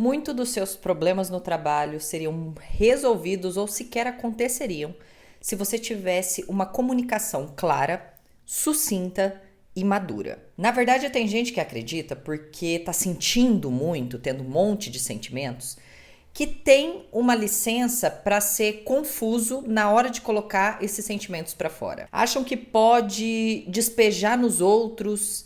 Muitos dos seus problemas no trabalho seriam resolvidos ou sequer aconteceriam se você tivesse uma comunicação clara, sucinta e madura. Na verdade, tem gente que acredita porque tá sentindo muito, tendo um monte de sentimentos, que tem uma licença para ser confuso na hora de colocar esses sentimentos para fora. Acham que pode despejar nos outros,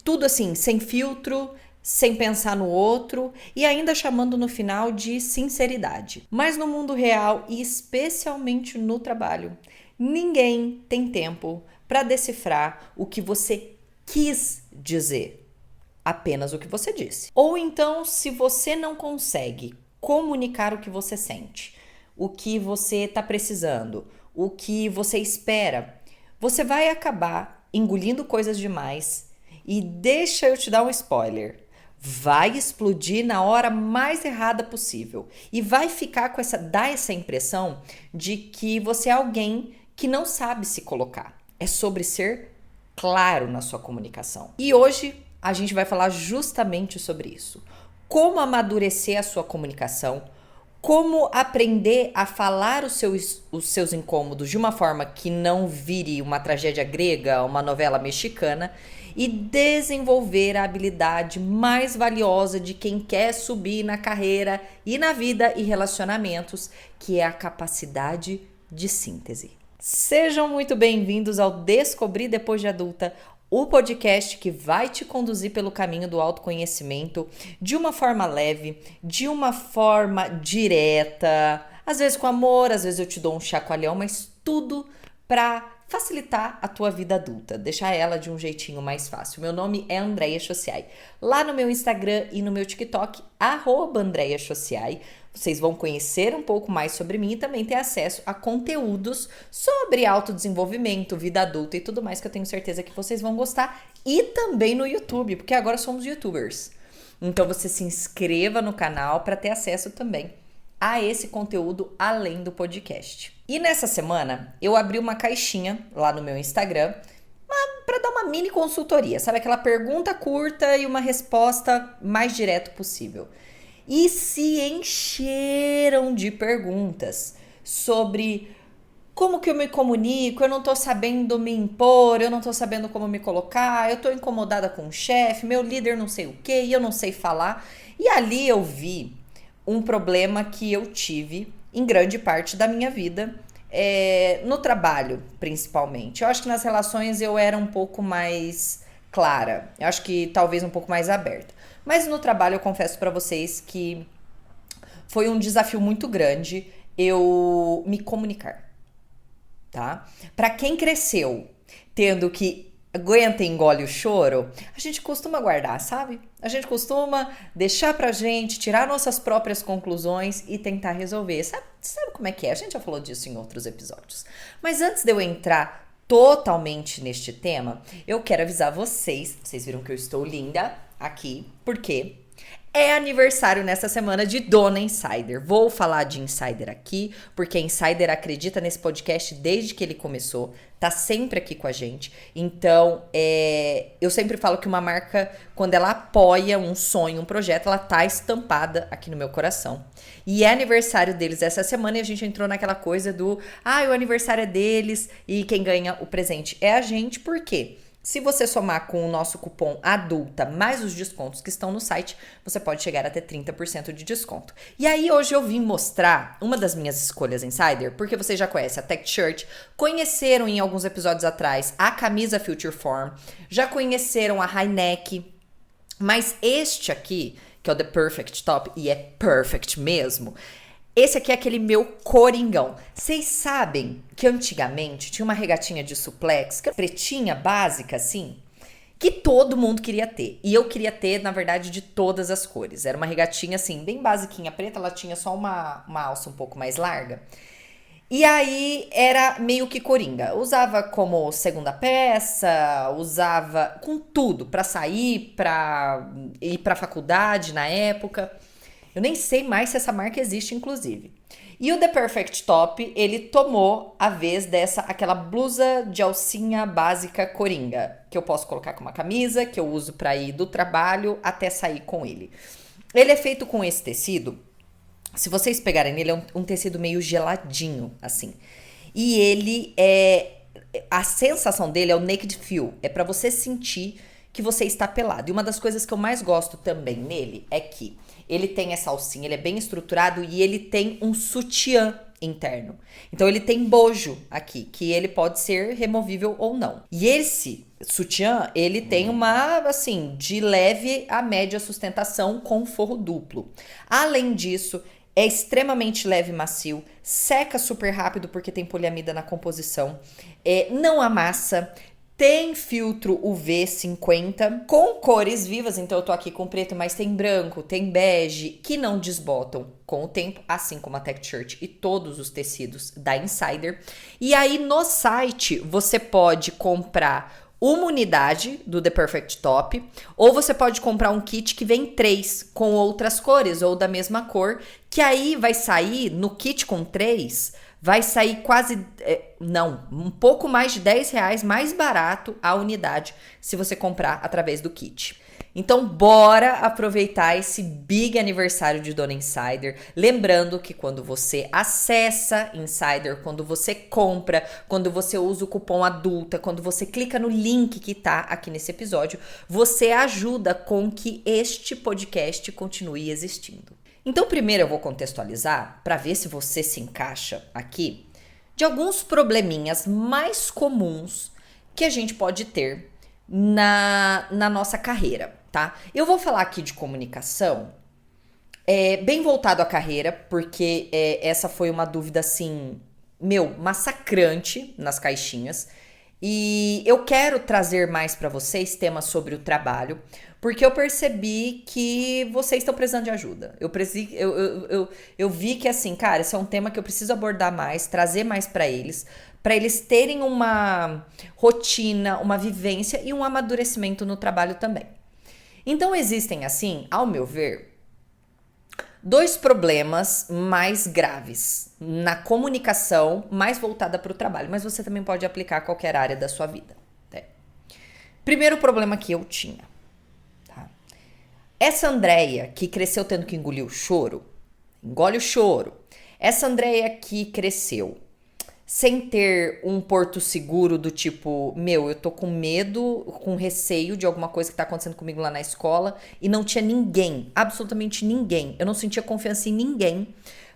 tudo assim, sem filtro, sem pensar no outro e ainda chamando no final de sinceridade. Mas no mundo real e especialmente no trabalho, ninguém tem tempo para decifrar o que você quis dizer, apenas o que você disse. Ou então, se você não consegue comunicar o que você sente, o que você está precisando, o que você espera, você vai acabar engolindo coisas demais e deixa eu te dar um spoiler. Vai explodir na hora mais errada possível e vai ficar com dar essa impressão de que você é alguém que não sabe se colocar. É sobre ser claro na sua comunicação. E hoje a gente vai falar justamente sobre isso. Como amadurecer a sua comunicação, como aprender a falar os seus incômodos de uma forma que não vire uma tragédia grega, uma novela mexicana, e desenvolver a habilidade mais valiosa de quem quer subir na carreira e na vida e relacionamentos, que é a capacidade de síntese. Sejam muito bem-vindos ao Descobrir Depois de Adulta, o podcast que vai te conduzir pelo caminho do autoconhecimento de uma forma leve, de uma forma direta, às vezes com amor, às vezes eu te dou um chacoalhão, mas tudo para facilitar a tua vida adulta, deixar ela de um jeitinho mais fácil. Meu nome é Andréia Chociai. Lá no meu Instagram e no meu TikTok, @AndreiaChociai, vocês vão conhecer um pouco mais sobre mim e também ter acesso a conteúdos sobre autodesenvolvimento, vida adulta e tudo mais que eu tenho certeza que vocês vão gostar. E também no YouTube, porque agora somos YouTubers. Então você se inscreva no canal para ter acesso também a esse conteúdo além do podcast. E nessa semana eu abri uma caixinha lá no meu Instagram para dar uma mini consultoria, sabe? Aquela pergunta curta e uma resposta mais direto possível. E se encheram de perguntas sobre como que eu me comunico, eu não tô sabendo me impor, eu não tô sabendo como me colocar, eu tô incomodada com o chefe, meu líder não sei o quê, e eu não sei falar. E ali eu vi um problema que eu tive em grande parte da minha vida, no trabalho principalmente. Eu acho que nas relações eu era um pouco mais clara, eu acho que talvez um pouco mais aberta. Mas no trabalho eu confesso pra vocês que foi um desafio muito grande eu me comunicar, tá? Pra quem cresceu tendo que aguenta e engole o choro, a gente costuma guardar, sabe? A gente costuma deixar pra gente, tirar nossas próprias conclusões e tentar resolver. Sabe como é que é? A gente já falou disso em outros episódios. Mas antes de eu entrar totalmente neste tema, eu quero avisar vocês viram que eu estou linda aqui, porque é aniversário nessa semana de Dona Insider. Vou falar de Insider aqui, porque a Insider acredita nesse podcast desde que ele começou, tá sempre aqui com a gente. Então, eu sempre falo que uma marca, quando ela apoia um sonho, um projeto, ela tá estampada aqui no meu coração. E é aniversário deles essa semana e a gente entrou naquela coisa do o aniversário é deles e quem ganha o presente é a gente, por quê? Se você somar com o nosso cupom ADULTA mais os descontos que estão no site, você pode chegar até 30% de desconto. E aí hoje eu vim mostrar uma das minhas escolhas Insider, porque vocês já conhecem a Tech Shirt, conheceram em alguns episódios atrás a camisa Future Form, já conheceram a High Neck, mas este aqui, que é o The Perfect Top, e é perfect mesmo, esse aqui é aquele meu coringão. Vocês sabem que antigamente tinha uma regatinha de suplex, que era pretinha, básica, assim, que todo mundo queria ter. E eu queria ter, na verdade, de todas as cores. Era uma regatinha, assim, bem basiquinha preta, ela tinha só uma alça um pouco mais larga. E aí era meio que coringa. Usava como segunda peça, usava com tudo, pra sair, pra ir pra faculdade na época. Eu nem sei mais se essa marca existe, inclusive. E o The Perfect Top, ele tomou a vez aquela blusa de alcinha básica coringa, que eu posso colocar com uma camisa, que eu uso pra ir do trabalho até sair com ele. Ele é feito com esse tecido. Se vocês pegarem, ele é um tecido meio geladinho, assim. E ele é... A sensação dele é o naked feel. É pra você sentir que você está pelado. E uma das coisas que eu mais gosto também nele é que ele tem essa alcinha, ele é bem estruturado e ele tem um sutiã interno. Então ele tem bojo aqui, que ele pode ser removível ou não. E esse sutiã, ele tem uma, assim, de leve a média sustentação com forro duplo. Além disso, é extremamente leve e macio, seca super rápido porque tem poliamida na composição, não amassa, tem filtro UV 50 com cores vivas, então eu tô aqui com preto, mas tem branco, tem bege, que não desbotam com o tempo, assim como a Tech Shirt e todos os tecidos da Insider. E aí no site você pode comprar uma unidade do The Perfect Top, ou você pode comprar um kit que vem 3 com outras cores ou da mesma cor, que aí vai sair no kit com 3, vai sair quase, um pouco mais de R$10 mais barato a unidade se você comprar através do kit. Então, bora aproveitar esse big aniversário de Dona Insider. Lembrando que quando você acessa Insider, quando você compra, quando você usa o cupom ADULTA, quando você clica no link que tá aqui nesse episódio, você ajuda com que este podcast continue existindo. Então, primeiro eu vou contextualizar para ver se você se encaixa aqui de alguns probleminhas mais comuns que a gente pode ter na nossa carreira, tá? Eu vou falar aqui de comunicação, bem voltado à carreira, porque essa foi uma dúvida, assim, massacrante nas caixinhas. E eu quero trazer mais para vocês temas sobre o trabalho, porque eu percebi que vocês estão precisando de ajuda. Eu vi que, assim, cara, esse é um tema que eu preciso abordar mais, trazer mais para eles terem uma rotina, uma vivência e um amadurecimento no trabalho também. Então existem, assim, ao meu ver, 2 problemas mais graves na comunicação mais voltada para o trabalho, mas você também pode aplicar a qualquer área da sua vida. Né? Primeiro problema que eu tinha. Tá? Essa Andréia que cresceu tendo que engolir o choro, engole o choro. Essa Andréia que cresceu sem ter um porto seguro do tipo, eu tô com medo, com receio de alguma coisa que tá acontecendo comigo lá na escola e não tinha ninguém, absolutamente ninguém. Eu não sentia confiança em ninguém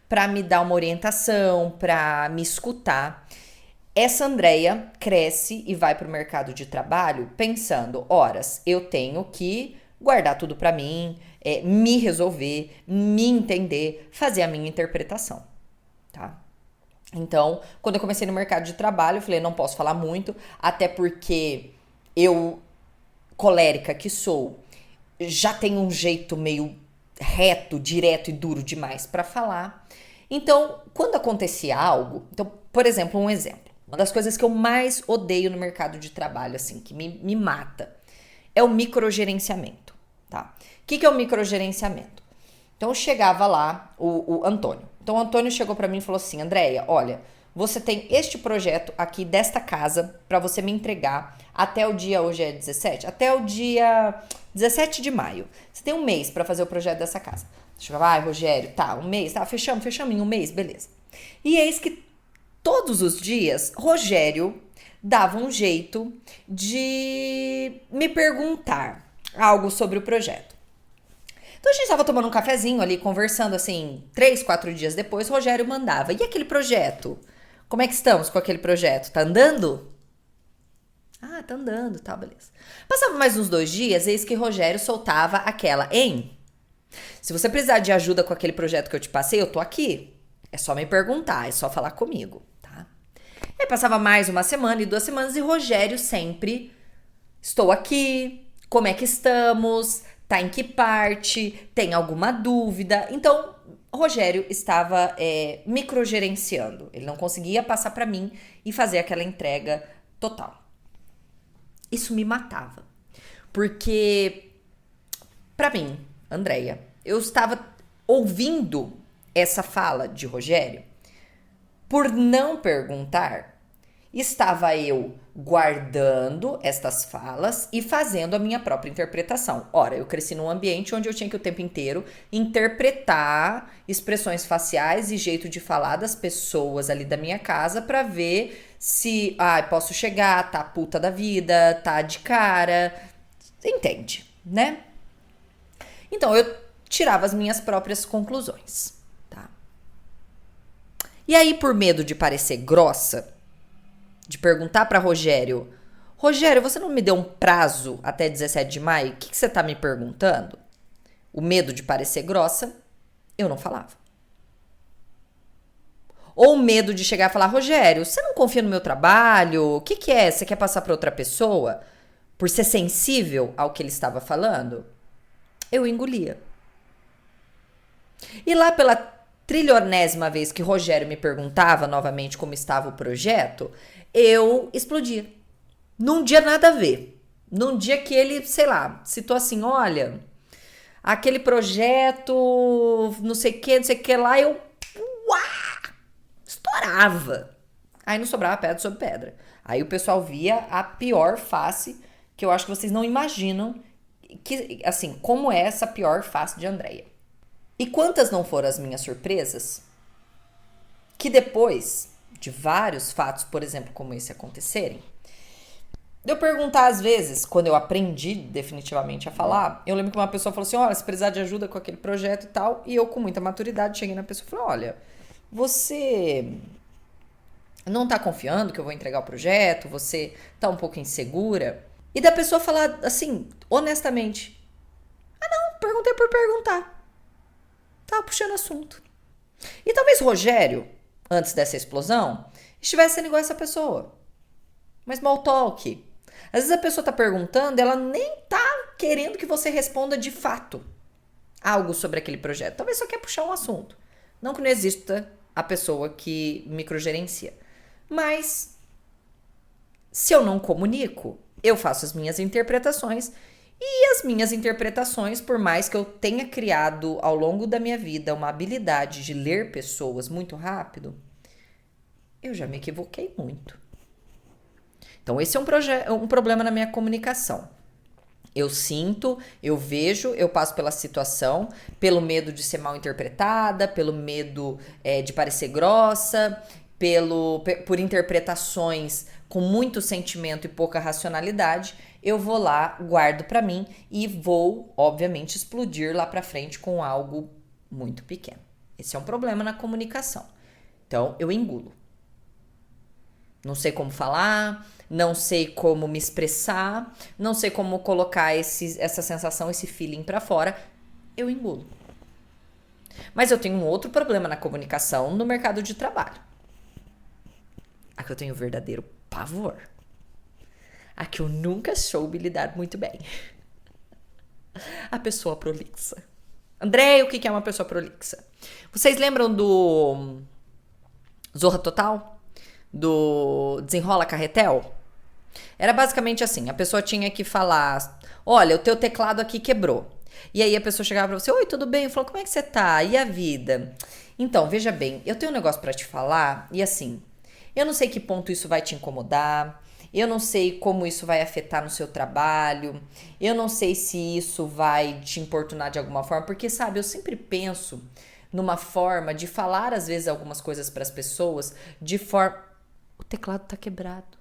pra me dar uma orientação, pra me escutar. Essa Andréia cresce e vai pro mercado de trabalho pensando, horas, eu tenho que guardar tudo pra mim, me resolver, me entender, fazer a minha interpretação, tá? Então, quando eu comecei no mercado de trabalho, eu falei, não posso falar muito, até porque eu, colérica que sou, já tenho um jeito meio reto, direto e duro demais para falar. Então, quando acontecia algo, então, por exemplo, um exemplo. Uma das coisas que eu mais odeio no mercado de trabalho, assim, que me mata, é o microgerenciamento, tá? O que é o microgerenciamento? Então, chegava lá o Antônio. Então, o Antônio chegou pra mim e falou assim, Andréia, olha, você tem este projeto aqui desta casa pra você me entregar até o dia, hoje é 17? Até o dia 17 de maio. Você tem um mês pra fazer o projeto dessa casa. Chegava, Rogério, tá, um mês, tá, fechamos em um mês, beleza. E eis que todos os dias, Rogério dava um jeito de me perguntar algo sobre o projeto. Então a gente tava tomando um cafezinho ali, conversando assim, 3, 4 dias depois, o Rogério mandava, e aquele projeto? Como é que estamos com aquele projeto? Tá andando? Ah, tá andando, tá, beleza. Passava mais uns 2 dias, eis que Rogério soltava aquela, hein? Se você precisar de ajuda com aquele projeto que eu te passei, eu tô aqui. É só me perguntar, é só falar comigo, tá? Aí passava mais uma semana e 2 semanas e Rogério sempre, estou aqui, como é que estamos? Tá em que parte? Tem alguma dúvida? Então, Rogério estava microgerenciando. Ele não conseguia passar para mim e fazer aquela entrega total. Isso me matava. Porque, para mim, Andréia, eu estava ouvindo essa fala de Rogério por não perguntar estava eu guardando estas falas e fazendo a minha própria interpretação. Ora, eu cresci num ambiente onde eu tinha que o tempo inteiro interpretar expressões faciais e jeito de falar das pessoas ali da minha casa para ver se, posso chegar, tá puta da vida, tá de cara, entende, né? Então eu tirava as minhas próprias conclusões, tá? E aí, por medo de parecer grossa, de perguntar para Rogério, você não me deu um prazo até 17 de maio? O que você tá me perguntando? O medo de parecer grossa, eu não falava. Ou o medo de chegar e falar, Rogério, você não confia no meu trabalho? O que é? Você quer passar para outra pessoa? Por ser sensível ao que ele estava falando? Eu engolia. E lá pela trilionésima vez que Rogério me perguntava novamente como estava o projeto, eu explodia. Num dia nada a ver. Num dia que ele, sei lá, citou assim, olha, aquele projeto, não sei o que lá, eu estourava. Aí não sobrava pedra sobre pedra. Aí o pessoal via a pior face, que eu acho que vocês não imaginam, que, assim, como é essa pior face de Andréia. E quantas não foram as minhas surpresas, que depois de vários fatos, por exemplo, como esse acontecerem, eu perguntar às vezes, quando eu aprendi definitivamente a falar, eu lembro que uma pessoa falou assim, olha, se precisar de ajuda com aquele projeto e tal, e eu com muita maturidade cheguei na pessoa e falei, olha, você não tá confiando que eu vou entregar o projeto, você tá um pouco insegura, e da pessoa falar assim, honestamente, não, perguntei por perguntar. Tava puxando assunto. E talvez Rogério, antes dessa explosão, estivesse sendo igual essa pessoa. Mas small talk. Às vezes a pessoa tá perguntando, ela nem tá querendo que você responda de fato algo sobre aquele projeto. Talvez só quer puxar um assunto. Não que não exista a pessoa que microgerencia. Mas se eu não comunico, eu faço as minhas interpretações. E as minhas interpretações, por mais que eu tenha criado ao longo da minha vida uma habilidade de ler pessoas muito rápido, eu já me equivoquei muito. Então esse é um problema na minha comunicação. Eu sinto, eu vejo, eu passo pela situação, pelo medo de ser mal interpretada, pelo medo de parecer grossa, por interpretações com muito sentimento e pouca racionalidade, eu vou lá, guardo pra mim e vou, obviamente, explodir lá pra frente com algo muito pequeno. Esse é um problema na comunicação. Então, eu engulo. Não sei como falar, não sei como me expressar, não sei como colocar essa sensação, esse feeling pra fora. Eu engulo. Mas eu tenho um outro problema na comunicação no mercado de trabalho. A que eu tenho verdadeiro pavor. A que eu nunca soube lidar muito bem. A pessoa prolixa. André, o que é uma pessoa prolixa? Vocês lembram do Zorra Total? Do Desenrola Carretel? Era basicamente assim, a pessoa tinha que falar, olha, o teu teclado aqui quebrou. E aí a pessoa chegava pra você, oi, tudo bem? Falou, como é que você tá? E a vida? Então, veja bem, eu tenho um negócio pra te falar, e assim, eu não sei que ponto isso vai te incomodar, eu não sei como isso vai afetar no seu trabalho, eu não sei se isso vai te importunar de alguma forma, porque, sabe, eu sempre penso numa forma de falar, às vezes, algumas coisas para as pessoas, de forma... O teclado tá quebrado.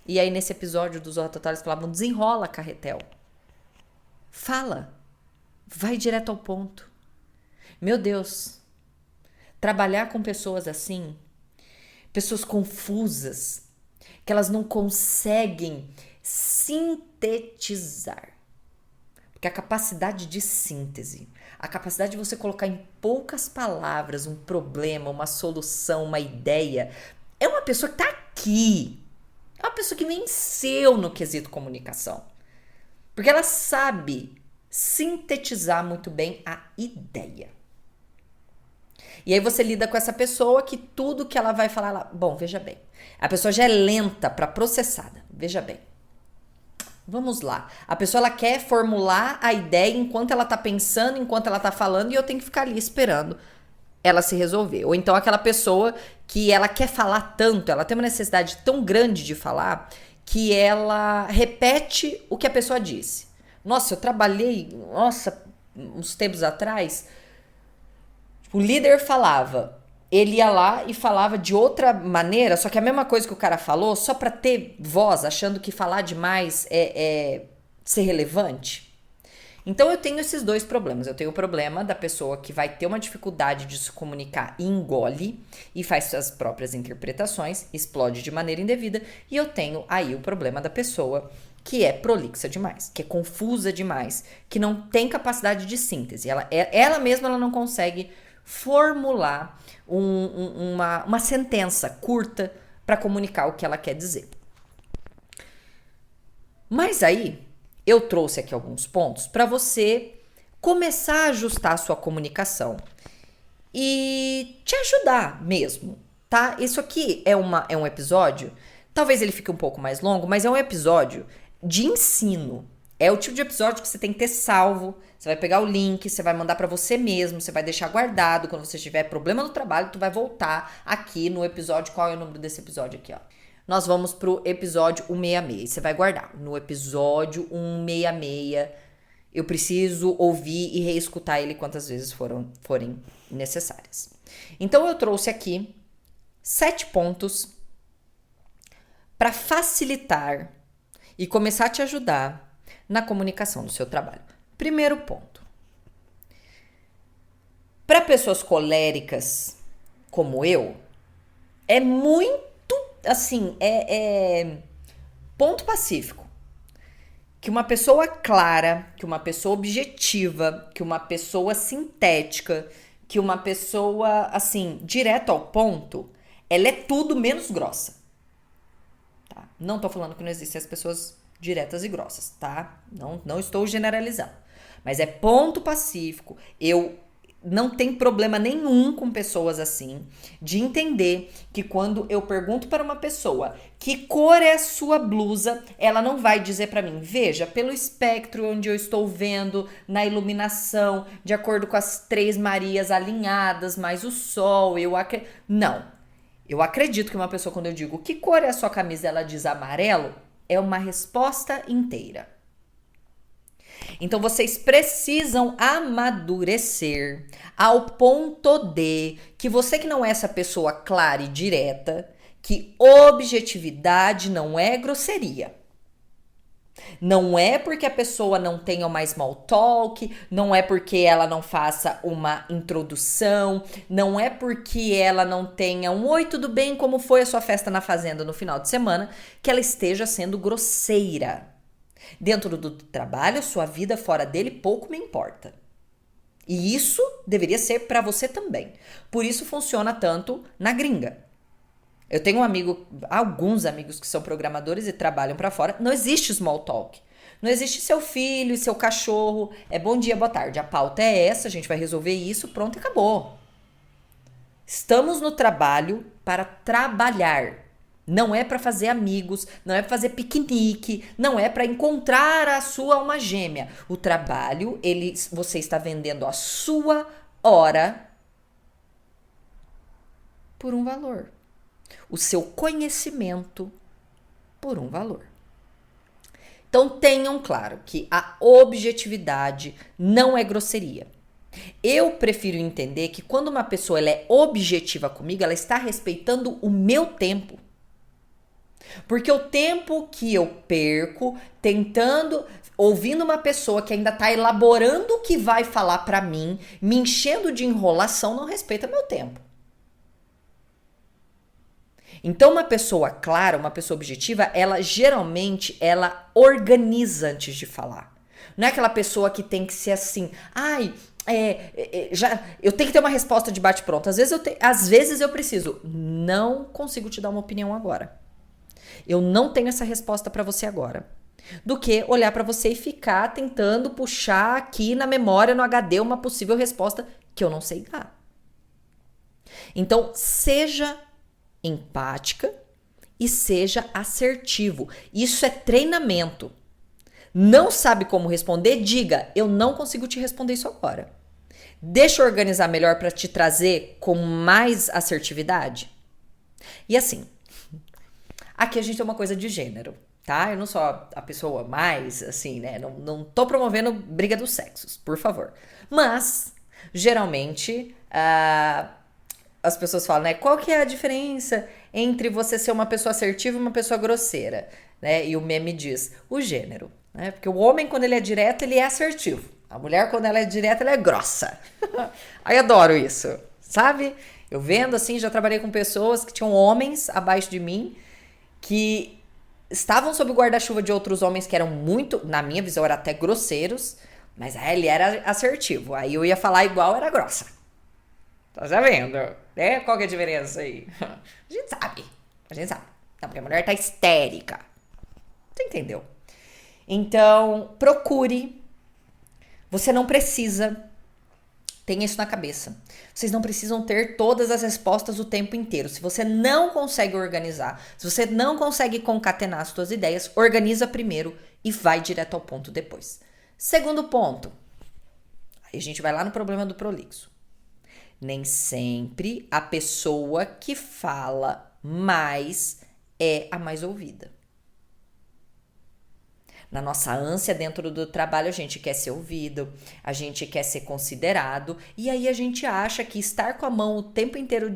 E aí, nesse episódio do Zorra Total, eles falavam, desenrola, carretel. Fala. Vai direto ao ponto. Meu Deus. Trabalhar com pessoas assim, pessoas confusas, que elas não conseguem sintetizar. Porque a capacidade de síntese, a capacidade de você colocar em poucas palavras um problema, uma solução, uma ideia, é uma pessoa que tá aqui. É uma pessoa que venceu no quesito comunicação. Porque ela sabe sintetizar muito bem a ideia. E aí você lida com essa pessoa que tudo que ela vai falar, bom, veja bem. A pessoa já é lenta para processada. Veja bem. Vamos lá. A pessoa ela quer formular a ideia enquanto ela tá pensando, enquanto ela tá falando, e eu tenho que ficar ali esperando ela se resolver. Ou então aquela pessoa que ela quer falar tanto, ela tem uma necessidade tão grande de falar, que ela repete o que a pessoa disse. Nossa, eu trabalhei, uns tempos atrás, o líder falava, ele ia lá e falava de outra maneira, só que a mesma coisa que o cara falou, só pra ter voz, achando que falar demais é ser relevante. Então eu tenho esses dois problemas. Eu tenho o problema da pessoa que vai ter uma dificuldade de se comunicar e engole e faz suas próprias interpretações, explode de maneira indevida. E eu tenho aí o problema da pessoa que é prolixa demais, que é confusa demais, que não tem capacidade de síntese. Ela mesma ela não consegue formular uma sentença curta para comunicar o que ela quer dizer. Mas aí eu trouxe aqui alguns pontos para você começar a ajustar a sua comunicação e te ajudar mesmo, tá? Isso aqui é um episódio, talvez ele fique um pouco mais longo, mas é um episódio de ensino. É o tipo de episódio que você tem que ter salvo. Você vai pegar o link, você vai mandar para você mesmo, você vai deixar guardado. Quando você tiver problema no trabalho, tu vai voltar aqui no episódio. Qual é o número desse episódio aqui, ó? Nós vamos pro episódio 166. E você vai guardar. No episódio 166, eu preciso ouvir e reescutar ele quantas vezes forem necessárias. Então, eu trouxe aqui 7 pontos para facilitar e começar a te ajudar na comunicação do seu trabalho. Primeiro ponto. Para pessoas coléricas como eu, é muito assim, ponto pacífico. Que uma pessoa clara, que uma pessoa objetiva, que uma pessoa sintética, que uma pessoa, assim, direto ao ponto, ela é tudo menos grossa. Tá? Não tô falando que não existem as pessoas diretas e grossas, tá? Não estou generalizando. Mas é ponto pacífico. Eu não tenho problema nenhum com pessoas assim, de entender que quando eu pergunto para uma pessoa que cor é a sua blusa, ela não vai dizer para mim, veja, pelo espectro onde eu estou vendo, na iluminação, de acordo com as 3 Marias alinhadas, mais o sol, não. Eu acredito que uma pessoa, quando eu digo que cor é a sua camisa, ela diz amarelo, é uma resposta inteira. Então, vocês precisam amadurecer ao ponto de que você que não é essa pessoa clara e direta, que objetividade não é grosseria. Não é porque a pessoa não tenha uma small talk, não é porque ela não faça uma introdução, não é porque ela não tenha um oi, tudo bem, como foi a sua festa na fazenda no final de semana, que ela esteja sendo grosseira. Dentro do trabalho, sua vida fora dele, pouco me importa. E isso deveria ser para você também. Por isso funciona tanto na gringa. Eu tenho alguns amigos que são programadores e trabalham para fora. Não existe small talk. Não existe seu filho e seu cachorro. É bom dia, boa tarde. A pauta é essa, a gente vai resolver isso, pronto, acabou. Estamos no trabalho para trabalhar. Não é para fazer amigos, não é para fazer piquenique, não é para encontrar a sua alma gêmea. O trabalho, você está vendendo a sua hora por um valor. O seu conhecimento por um valor. Então tenham claro que a objetividade não é grosseria. Eu prefiro entender que quando uma pessoa ela é objetiva comigo, ela está respeitando o meu tempo. Porque o tempo que eu perco ouvindo uma pessoa que ainda está elaborando o que vai falar para mim, me enchendo de enrolação, não respeita meu tempo. Então, uma pessoa clara, uma pessoa objetiva, ela geralmente organiza antes de falar. Não é aquela pessoa que tem que ser assim, eu tenho que ter uma resposta de bate-pronto. Às vezes eu preciso. Não consigo te dar uma opinião agora. Eu não tenho essa resposta para você agora. Do que olhar para você e ficar tentando puxar aqui na memória, no HD, uma possível resposta que eu não sei dar. Então, seja empática e seja assertivo. Isso é treinamento. Não sabe como responder? Diga, eu não consigo te responder isso agora. Deixa eu organizar melhor para te trazer com mais assertividade. E assim, aqui a gente tem uma coisa de gênero, tá? Eu não sou a pessoa mais, assim, né? Não tô promovendo briga dos sexos, por favor. Mas, geralmente, as pessoas falam, né? Qual que é a diferença entre você ser uma pessoa assertiva e uma pessoa grosseira? Né? E o meme diz, o gênero. Né? Porque o homem, quando ele é direto, ele é assertivo. A mulher, quando ela é direta, ela é grossa. Aí adoro isso, sabe? Eu vendo, assim, já trabalhei com pessoas que tinham homens abaixo de mim que estavam sob o guarda-chuva de outros homens que eram muito, na minha visão, eram até grosseiros, mas ele era assertivo. Aí eu ia falar igual, era grossa. Tá já vendo? Né? Qual que é a diferença aí? A gente sabe. A gente sabe. Não, porque a mulher tá histérica. Você entendeu? Então, procure. Você não precisa. Tenha isso na cabeça. Vocês não precisam ter todas as respostas o tempo inteiro. Se você não consegue organizar, se você não consegue concatenar as suas ideias, organiza primeiro e vai direto ao ponto depois. Segundo ponto. Aí a gente vai lá no problema do prolixo. Nem sempre a pessoa que fala mais é a mais ouvida. Na nossa ânsia dentro do trabalho, a gente quer ser ouvido, a gente quer ser considerado, e aí a gente acha que estar com a mão o tempo inteiro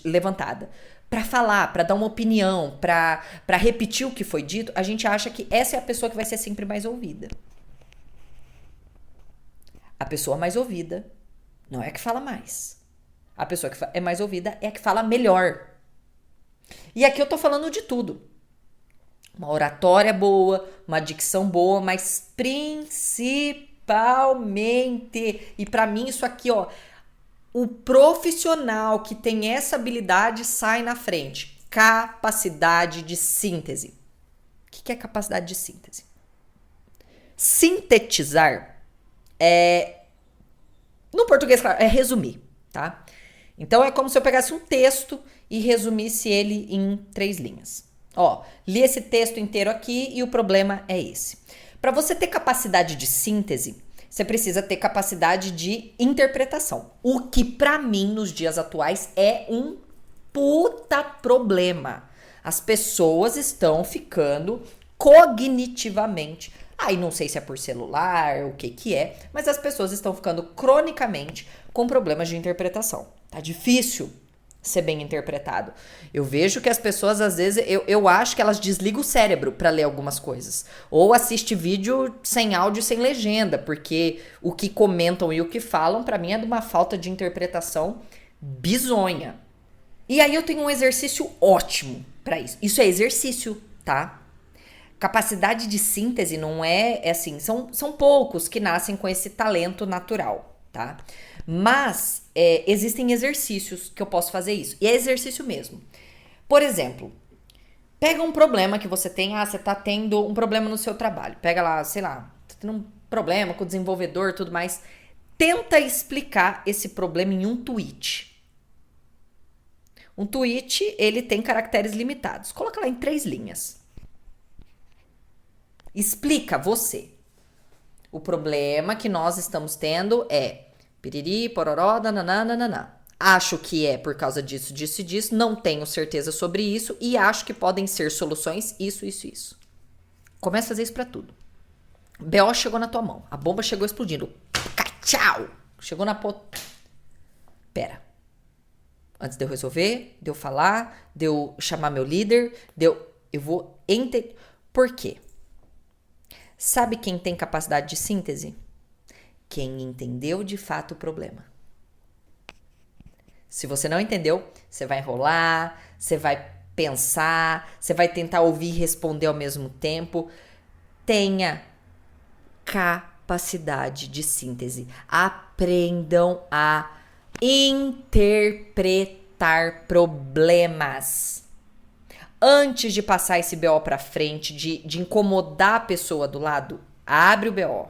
levantada para falar, para dar uma opinião, para repetir o que foi dito, a gente acha que essa é a pessoa que vai ser sempre mais ouvida. A pessoa mais ouvida não é a que fala mais. A pessoa que é mais ouvida é a que fala melhor. E aqui eu tô falando de tudo. Uma oratória boa, uma dicção boa, mas principalmente, e pra mim isso aqui, ó, o profissional que tem essa habilidade sai na frente. Capacidade de síntese. O que é capacidade de síntese? Sintetizar no português, claro, é resumir, tá? Então é como se eu pegasse um texto e resumisse ele em 3 linhas. Ó, li esse texto inteiro aqui e o problema é esse. Para você ter capacidade de síntese, você precisa ter capacidade de interpretação. O que para mim nos dias atuais é um puta problema. As pessoas estão ficando cognitivamente, aí não sei se é por celular, o que é, mas as pessoas estão ficando cronicamente com problemas de interpretação. Tá difícil ser bem interpretado. Eu vejo que as pessoas, às vezes, eu acho que elas desligam o cérebro para ler algumas coisas. Ou assiste vídeo sem áudio e sem legenda, porque o que comentam e o que falam, para mim, é de uma falta de interpretação bizonha. E aí eu tenho um exercício ótimo para isso. Isso é exercício, tá? Capacidade de síntese não é assim, são poucos que nascem com esse talento natural, tá? Mas existem exercícios que eu posso fazer isso. E é exercício mesmo. Por exemplo, pega um problema que você tem. Você tá tendo um problema no seu trabalho. Pega lá, sei lá, tá tendo um problema com o desenvolvedor e tudo mais. Tenta explicar esse problema em um tweet. Um tweet, ele tem caracteres limitados. Coloca lá em 3 linhas. Explica você. O problema que nós estamos tendo é piriri, pororó, nananana. Acho que é por causa disso, disso e disso. Não tenho certeza sobre isso e acho que podem ser soluções isso, isso, isso. Começa a fazer isso pra tudo. BO chegou na tua mão. A bomba chegou explodindo. Tchau! Chegou na Pera. Antes de eu resolver, de eu falar, de eu chamar meu líder, eu vou entender. Por quê? Sabe quem tem capacidade de síntese? Quem entendeu de fato o problema. Se você não entendeu, você vai enrolar, você vai pensar, você vai tentar ouvir e responder ao mesmo tempo. Tenha capacidade de síntese. Aprendam a interpretar problemas. Antes de passar esse BO pra frente, de incomodar a pessoa do lado, abre o BO.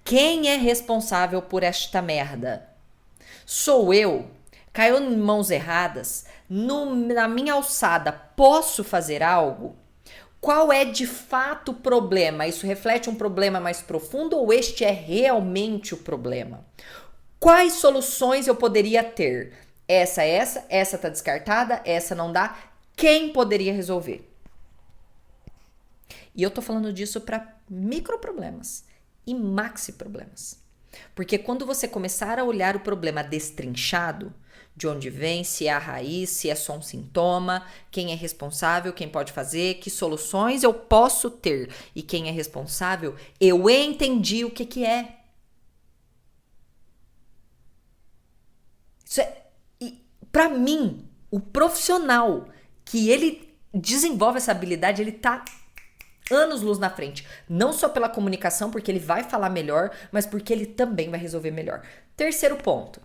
Quem é responsável por esta merda? Sou eu? Caiu em mãos erradas? Na minha alçada, posso fazer algo? Qual é de fato o problema? Isso reflete um problema mais profundo ou este é realmente o problema? Quais soluções eu poderia ter? Essa tá descartada, essa não dá. Quem poderia resolver? E eu tô falando disso para microproblemas e maxi problemas. Porque quando você começar a olhar o problema destrinchado, de onde vem, se é a raiz, se é só um sintoma, quem é responsável, quem pode fazer, que soluções eu posso ter e quem é responsável, eu entendi o que é. Isso é, para mim, o profissional que ele desenvolve essa habilidade, ele tá anos-luz na frente. Não só pela comunicação, porque ele vai falar melhor, mas porque ele também vai resolver melhor. Terceiro ponto.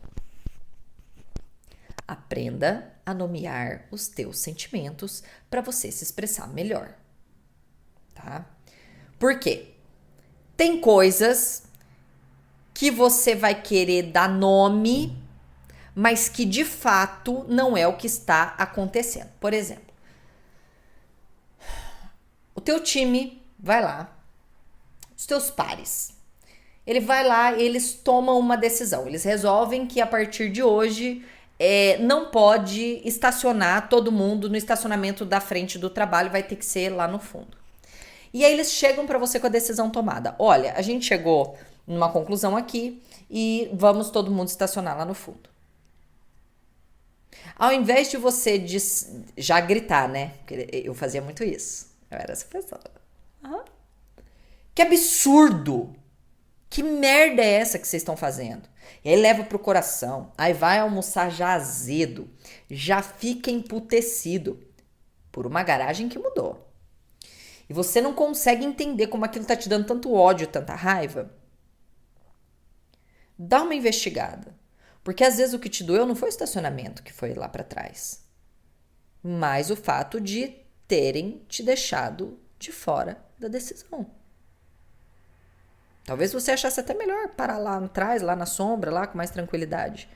Aprenda a nomear os teus sentimentos para você se expressar melhor. Tá? Por quê? Tem coisas que você vai querer dar nome, mas que de fato não é o que está acontecendo. Por exemplo, o teu time vai lá, os teus pares, ele vai lá, eles tomam uma decisão, eles resolvem que a partir de hoje não pode estacionar todo mundo no estacionamento da frente do trabalho, vai ter que ser lá no fundo. E aí eles chegam para você com a decisão tomada. Olha, a gente chegou numa conclusão aqui e vamos todo mundo estacionar lá no fundo. Ao invés de você já gritar, né? Porque eu fazia muito isso. Eu era essa pessoa. Uhum. Que absurdo! Que merda é essa que vocês estão fazendo? E aí leva pro coração. Aí vai almoçar já azedo. Já fica emputecido. Por uma garagem que mudou. E você não consegue entender como aquilo tá te dando tanto ódio, tanta raiva. Dá uma investigada. Porque às vezes o que te doeu não foi o estacionamento que foi lá para trás, mas o fato de terem te deixado de fora da decisão. Talvez você achasse até melhor parar lá atrás, lá na sombra, lá com mais tranquilidade.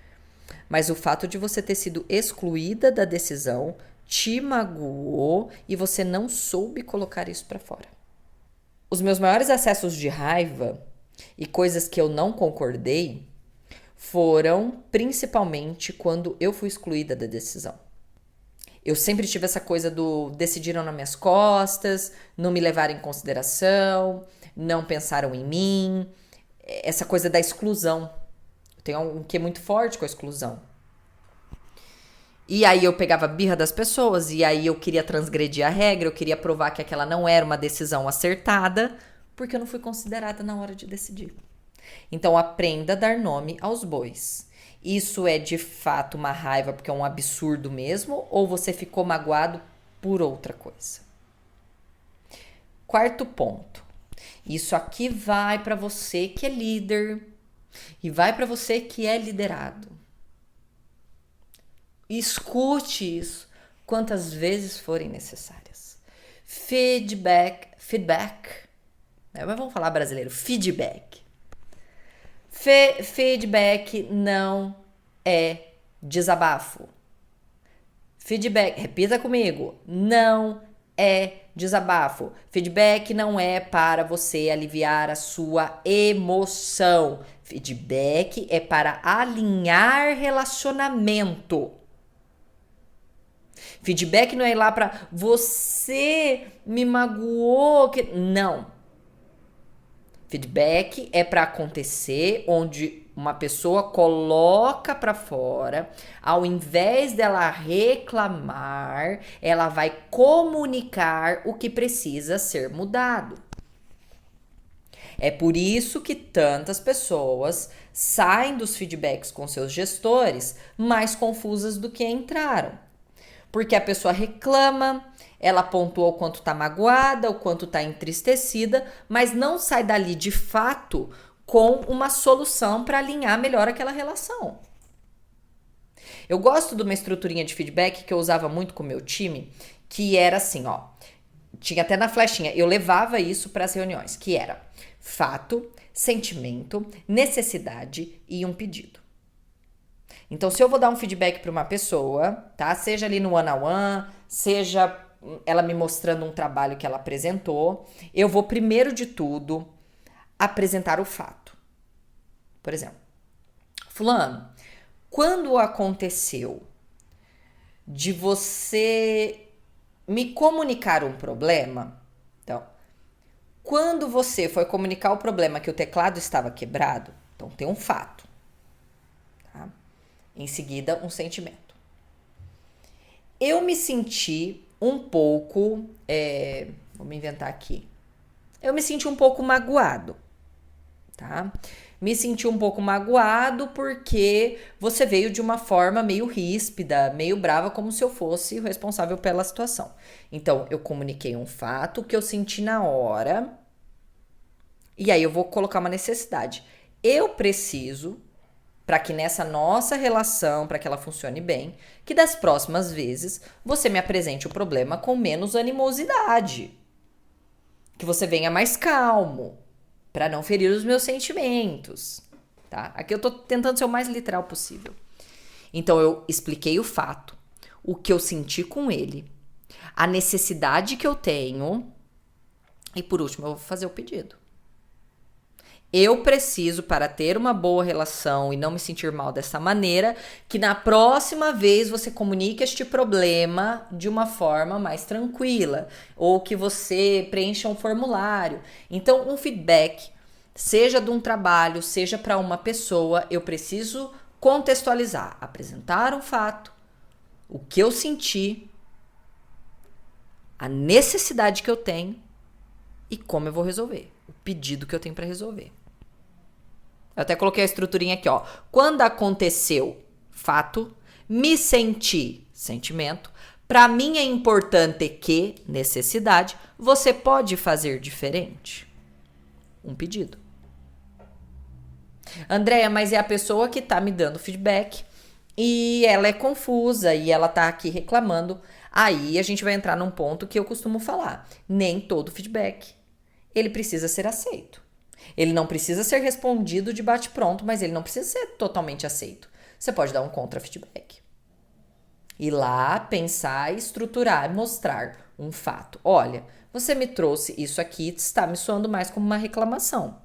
Mas o fato de você ter sido excluída da decisão te magoou e você não soube colocar isso para fora. Os meus maiores acessos de raiva e coisas que eu não concordei foram principalmente quando eu fui excluída da decisão. Eu sempre tive essa coisa do decidiram nas minhas costas, não me levaram em consideração, não pensaram em mim, essa coisa da exclusão. Tem um que é muito forte com a exclusão. E aí eu pegava a birra das pessoas, e aí eu queria transgredir a regra, eu queria provar que aquela não era uma decisão acertada, porque eu não fui considerada na hora de decidir. Então aprenda a dar nome aos bois. Isso é de fato uma raiva porque é um absurdo mesmo, ou você ficou magoado por outra coisa? Quarto ponto. Isso aqui vai para você que é líder e vai para você que é liderado. Escute isso quantas vezes forem necessárias. Feedback, mas vamos falar brasileiro, feedback. Feedback não é desabafo. Feedback, repita comigo, não é desabafo. Feedback não é para você aliviar a sua emoção. Feedback é para alinhar relacionamento. Feedback não é ir lá para você me magoou. Não. Feedback é para acontecer onde uma pessoa coloca para fora, ao invés dela reclamar, ela vai comunicar o que precisa ser mudado. É por isso que tantas pessoas saem dos feedbacks com seus gestores mais confusas do que entraram. Porque a pessoa reclama, ela pontua o quanto tá magoada, o quanto tá entristecida, mas não sai dali de fato com uma solução para alinhar melhor aquela relação. Eu gosto de uma estruturinha de feedback que eu usava muito com o meu time, que era assim, ó. Tinha até na flechinha, eu levava isso para as reuniões, que era fato, sentimento, necessidade e um pedido. Então, se eu vou dar um feedback para uma pessoa, tá? Seja ali no one-on-one, seja ela me mostrando um trabalho que ela apresentou, eu vou primeiro de tudo apresentar o fato. Por exemplo, fulano, quando aconteceu de você me comunicar um problema, então, quando você foi comunicar o problema que o teclado estava quebrado, então tem um fato, tá? Em seguida, um sentimento. Eu me senti um pouco, vou me inventar aqui, eu me senti um pouco magoado, tá? Me senti um pouco magoado porque você veio de uma forma meio ríspida, meio brava, como se eu fosse o responsável pela situação. Então, eu comuniquei um fato que eu senti na hora, e aí eu vou colocar uma necessidade. Eu preciso, para que nessa nossa relação, para que ela funcione bem, que das próximas vezes você me apresente o problema com menos animosidade. Que você venha mais calmo, para não ferir os meus sentimentos, tá? Aqui eu tô tentando ser o mais literal possível. Então eu expliquei o fato, o que eu senti com ele, a necessidade que eu tenho e por último eu vou fazer o pedido. Eu preciso, para ter uma boa relação e não me sentir mal dessa maneira, que na próxima vez você comunique este problema de uma forma mais tranquila, ou que você preencha um formulário. Então, um feedback, seja de um trabalho, seja para uma pessoa, eu preciso contextualizar, apresentar um fato, o que eu senti, a necessidade que eu tenho e como eu vou resolver, o pedido que eu tenho para resolver. Eu até coloquei a estruturinha aqui, ó. Quando aconteceu, fato, me senti, sentimento. Para mim é importante que, necessidade, você pode fazer diferente. Um pedido. Andréia, mas é a pessoa que tá me dando feedback e ela é confusa e ela tá aqui reclamando. Aí a gente vai entrar num ponto que eu costumo falar. Nem todo feedback, ele precisa ser aceito. Ele não precisa ser respondido de bate-pronto, mas ele não precisa ser totalmente aceito. Você pode dar um contra-feedback. Ir lá, pensar, estruturar, mostrar um fato. Olha, você me trouxe isso aqui, está me soando mais como uma reclamação.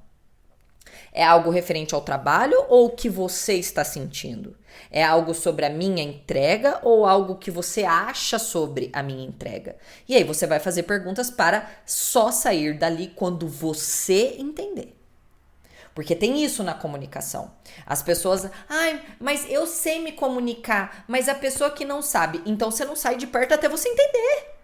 É algo referente ao trabalho ou o que você está sentindo? É algo sobre a minha entrega ou algo que você acha sobre a minha entrega? E aí você vai fazer perguntas para só sair dali quando você entender. Porque tem isso na comunicação. As pessoas, mas eu sei me comunicar, mas a pessoa que não sabe, então você não sai de perto até você entender.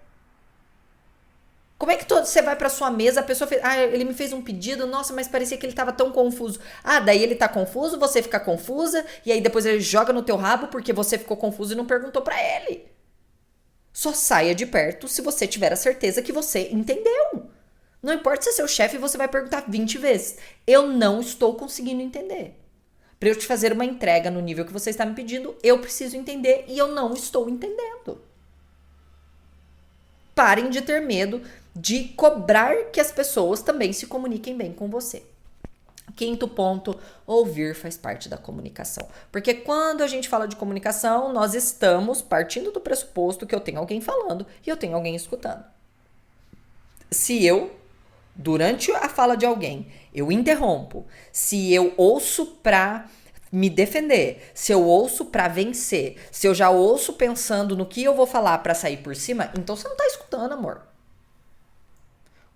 Como é que você vai pra sua mesa, a pessoa fez, ele me fez um pedido, nossa, mas parecia que ele tava tão confuso. Daí ele tá confuso, você fica confusa, e aí depois ele joga no teu rabo porque você ficou confuso e não perguntou pra ele. Só saia de perto se você tiver a certeza que você entendeu. Não importa se é seu chefe, você vai perguntar 20 vezes. Eu não estou conseguindo entender. Para eu te fazer uma entrega no nível que você está me pedindo, eu preciso entender e eu não estou entendendo. Parem de ter medo de cobrar que as pessoas também se comuniquem bem com você. Quinto ponto, ouvir faz parte da comunicação. Porque quando a gente fala de comunicação, nós estamos partindo do pressuposto que eu tenho alguém falando e eu tenho alguém escutando. Se eu, durante a fala de alguém, eu interrompo, se eu ouço pra me defender, se eu ouço pra vencer, se eu já ouço pensando no que eu vou falar pra sair por cima, então você não tá escutando, amor.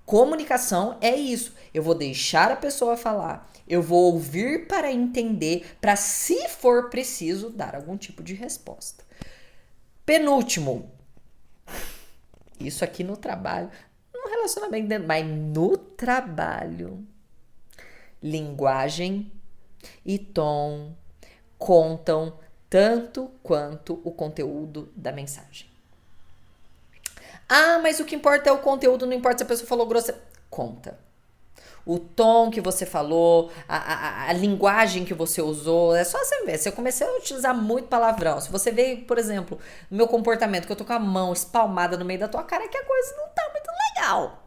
Comunicação é isso. Eu vou deixar a pessoa falar, eu vou ouvir para entender, para, se for preciso, dar algum tipo de resposta. Penúltimo, isso aqui no trabalho, no relacionamento, mas no trabalho, linguagem e tom contam tanto quanto o conteúdo da mensagem. Mas o que importa é o conteúdo, não importa se a pessoa falou grossa. Conta. O tom que você falou, a linguagem que você usou, é só você ver. Se eu comecei a utilizar muito palavrão, se você vê, por exemplo, no meu comportamento, que eu tô com a mão espalmada no meio da tua cara, é que a coisa não tá muito legal.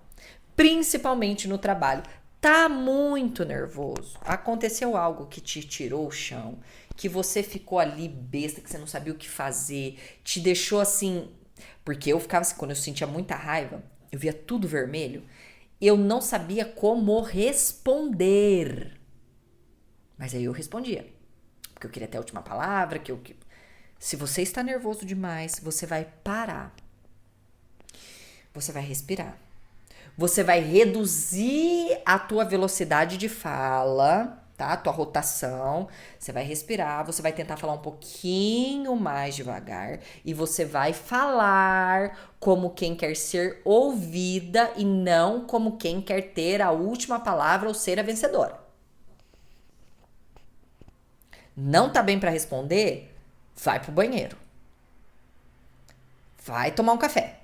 Principalmente no trabalho. Tá muito nervoso. Aconteceu algo que te tirou o chão, que você ficou ali besta, que você não sabia o que fazer, te deixou assim Porque eu ficava assim, quando eu sentia muita raiva, eu via tudo vermelho, eu não sabia como responder. Mas aí eu respondia. Porque eu queria ter a última palavra, Se você está nervoso demais, você vai parar. Você vai respirar. Você vai reduzir a tua velocidade de fala, tá? A tua rotação. Você vai respirar, você vai tentar falar um pouquinho mais devagar e você vai falar como quem quer ser ouvida e não como quem quer ter a última palavra ou ser a vencedora. Não tá bem para responder? Vai pro banheiro. Vai tomar um café.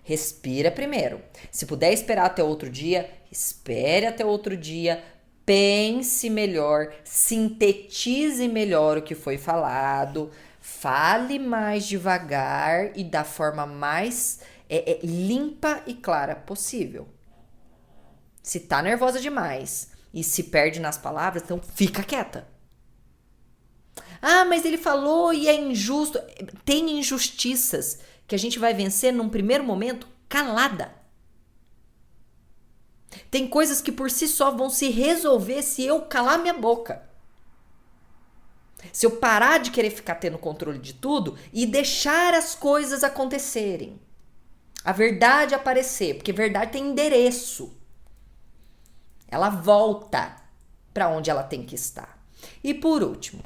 Respira primeiro. Se puder esperar até outro dia, espere até outro dia. Pense melhor, sintetize melhor o que foi falado. Fale mais devagar e da forma mais limpa e clara possível. Se tá nervosa demais e se perde nas palavras, então fica quieta. Ah, mas ele falou e é injusto. Tem injustiças que a gente vai vencer num primeiro momento calada. Tem coisas que por si só vão se resolver se eu calar minha boca. Se eu parar de querer ficar tendo controle de tudo e deixar as coisas acontecerem. A verdade aparecer, porque verdade tem endereço. Ela volta para onde ela tem que estar. E por último,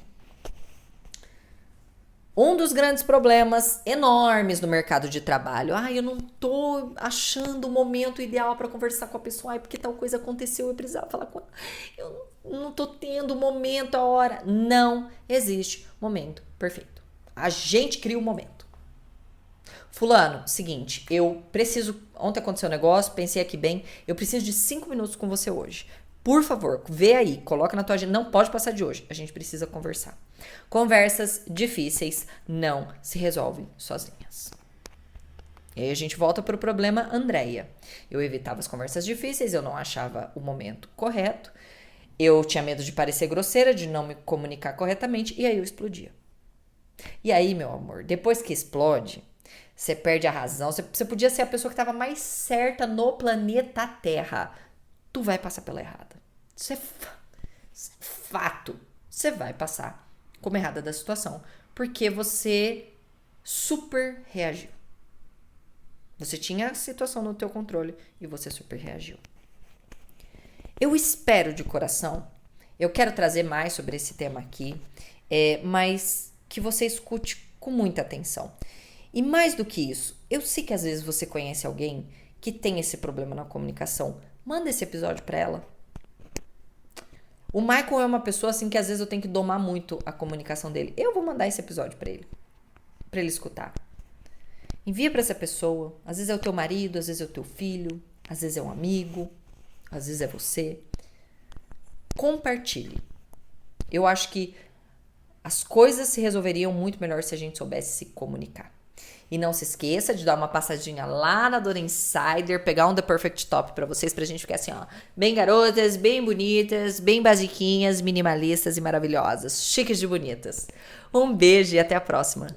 um dos grandes problemas enormes no mercado de trabalho. Eu não tô achando o momento ideal para conversar com a pessoa. Porque tal coisa aconteceu, eu precisava falar com ela. Eu não tô tendo o momento, a hora. Não existe momento perfeito. A gente cria o momento. Fulano, seguinte, eu preciso... Ontem aconteceu um negócio, pensei aqui bem. Eu preciso de 5 minutos com você hoje. Por favor, vê aí, coloca na tua agenda. Não pode passar de hoje, a gente precisa conversar. Conversas difíceis não se resolvem sozinhas. E aí a gente volta para o problema Andréia. Eu evitava as conversas difíceis, eu não achava o momento correto. Eu tinha medo de parecer grosseira, de não me comunicar corretamente, e aí eu explodia. E aí, meu amor, depois que explode, você perde a razão. Você podia ser a pessoa que estava mais certa no planeta Terra. Tu vai passar pela errada. Isso é fato. Você vai passar como errada da situação. Porque você super reagiu. Você tinha a situação no teu controle e você super reagiu. Eu espero de coração, eu quero trazer mais sobre esse tema aqui, mas que você escute com muita atenção. E mais do que isso, eu sei que às vezes você conhece alguém que tem esse problema na comunicação. Manda esse episódio pra ela. O Michael é uma pessoa assim que às vezes eu tenho que domar muito a comunicação dele. Eu vou mandar esse episódio pra ele escutar. Envia pra essa pessoa. Às vezes é o teu marido, às vezes é o teu filho, às vezes é um amigo, às vezes é você. Compartilhe. Eu acho que as coisas se resolveriam muito melhor se a gente soubesse se comunicar. E não se esqueça de dar uma passadinha lá na Dona Insider, pegar um The Perfect Top pra vocês, pra gente ficar assim, ó, bem garotas, bem bonitas, bem basiquinhas, minimalistas e maravilhosas, chiques de bonitas. Um beijo e até a próxima.